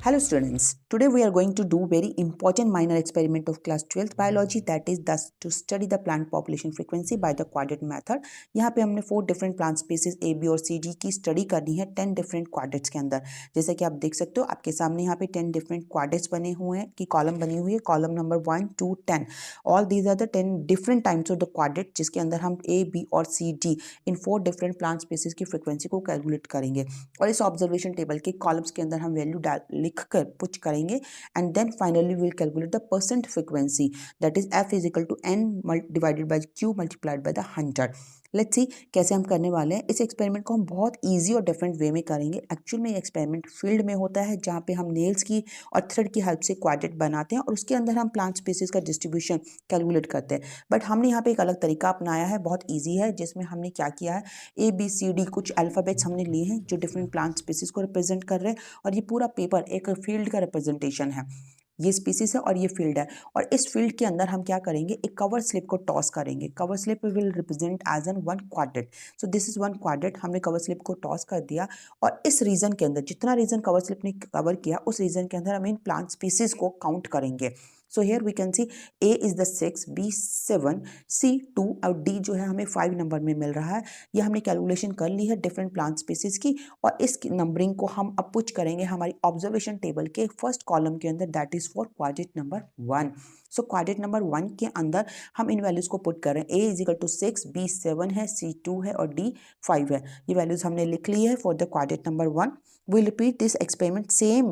Hello students, today we are going to do very important minor experiment of class 12th biology, that is thus to study the plant population frequency by the quadrant method। यहाँ पे हमने 4 different plant species A, B और C, D की study करनी है 10 different quadrants के अंदर। जैसे कि आप देख सकते हो आपके सामने यहाँ पे 10 different quadrants बने हुए हैं कि कॉलम बनी हुई है, column number 1 2 10। All these are the 10 different times of the quadrant जिसके अंदर हम A, B और C, D इन 4 different plant species की फ्रिक्वेंसी को कैलकुलेट करेंगे और इस ऑब्जर्वेशन टेबल के कॉलम्स के अंदर हम वैल्यू लिख कर पुट करेंगे and then finally will calculate the percent frequency that is F is equal to N divided by Q multiplied by the 100। Let's see कैसे हम करने वाले हैं। इस एक्सपेरिमेंट को हम बहुत इजी और डिफरेंट वे में करेंगे। एक्चुअल में ये एक्सपेरिमेंट फील्ड में होता है जहाँ पे हम नेल्स की और थ्रेड की हेल्प से क्वाड्रेंट बनाते हैं और उसके अंदर हम प्लांट स्पीसीज का डिस्ट्रीब्यूशन कैलकुलेट करते हैं। बट हमने यहाँ पे एक अलग तरीका अपनाया है, बहुत ईजी है, जिसमें हमने क्या किया है, ABCD कुछ अल्फ़ाबेट्स हमने लिए हैं जो डिफरेंट प्लांट स्पीसीज को रिप्रेजेंट कर रहे हैं और ये पूरा पेपर एक फील्ड का रिप्रेजेंटेशन है। ये स्पीसीज है और ये फील्ड है और इस फील्ड के अंदर हम क्या करेंगे, एक कवर स्लिप को टॉस करेंगे। Cover slip will represent as an one quadrant. So this is one quadrant. हमने कवर स्लिप को टॉस कर दिया और इस रीजन के अंदर जितना रीजन कवर स्लिप ने कवर किया उस रीजन के अंदर हम इन प्लांट स्पीसीज को काउंट करेंगे। So here we can see A is the 6, B 7, C 2 और D जो है हमें 5 नंबर में मिल रहा है। ये हमने कैलकुलेशन कर ली है डिफरेंट प्लांट स्पीसीज की और इस नंबरिंग को हम अब पुट करेंगे हमारी ऑब्जर्वेशन टेबल के फर्स्ट कॉलम के अंदर, that is for quadrant number 1। So quadrant number 1 के अंदर हम इन वैल्यूज को पुट कर रहे हैं। A is equal to 6, B 7 है, C 2 है और D 5 है। ये वैल्यूज हमने लिख ली है for the quadrant number 1। we'll repeat this experiment same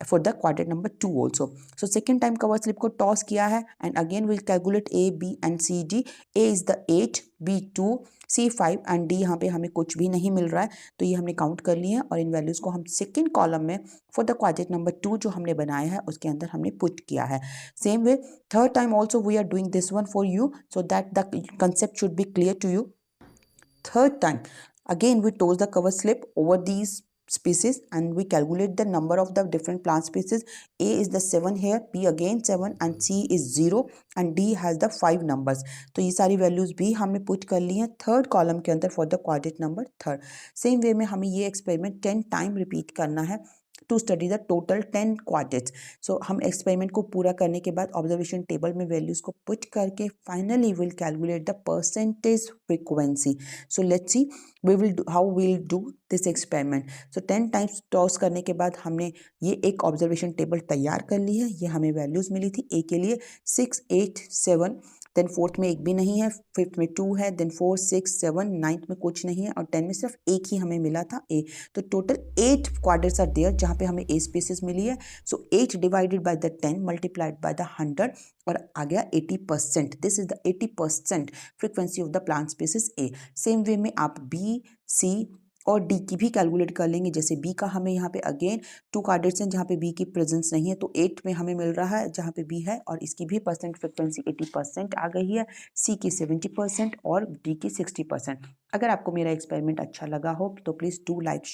for the quadrant number 2 also. So second time cover slip को toss किया है and again we'll calculate A, B and C, D. A is the 8, B 2, C 5 and D यहाँ पे हमें कुछ भी नहीं मिल रहा है तो ये हमने काउंट कर लिए हैं और इन वैल्यूज को हम सेकेंड कॉलम में फॉर द क्वाड्रेंट नंबर 2 जो हमने बनाया है उसके अंदर हमने पुट किया है। Same way third time also we are doing this one for you so that the concept should be clear to you. Third time, again we toss the cover slip over these species and we calculate the number of the different plant species. A is the 7 here, B again 7 and C is 0 and D has the 5 numbers. तो ये सारी values भी हमने put कर ली हैं third column के अंदर for the quadrant number 3। Same way में हमें ये एक्सपेरिमेंट 10 टाइम रिपीट करना है to study the total 10 quadrants. So हम एक्सपेरिमेंट को पूरा करने के बाद ऑब्जर्वेशन टेबल में वैल्यूज को पुट करके finally will calculate the percentage frequency. So let's see we will how we will do this experiment. So 10 times toss करने के बाद हमने ये एक ऑब्जर्वेशन टेबल तैयार कर ली है। ये हमें वैल्यूज मिली थी ए के लिए 6, 8, 7, देन फोर्थ में एक भी नहीं है, फिफ्थ में 2 है, देन 4, 6, 7, नाइन्थ में कुछ नहीं है और 10 में सिर्फ एक ही हमें मिला था ए। तो टोटल 8 क्वाड्रेंट्स आर देयर जहाँ पे हमें ए स्पेसिस मिली है। So 8 divided by the 10 multiplied by the 100 और आ गया 80%। This is the 80% frequency of the plant species A. Same way में आप बी, सी और डी की भी कैलकुलेट कर लेंगे। जैसे बी का हमें यहाँ पे अगेन 2 क्वाड्रेंट्स हैं जहाँ पे बी की प्रेजेंस नहीं है तो 8 में हमें मिल रहा है जहाँ पे बी है और इसकी भी परसेंट फ्रिक्वेंसी 80% आ गई है, सी की 70% और डी की 60%। अगर आपको मेरा एक्सपेरिमेंट अच्छा लगा हो तो प्लीज़ डू लाइक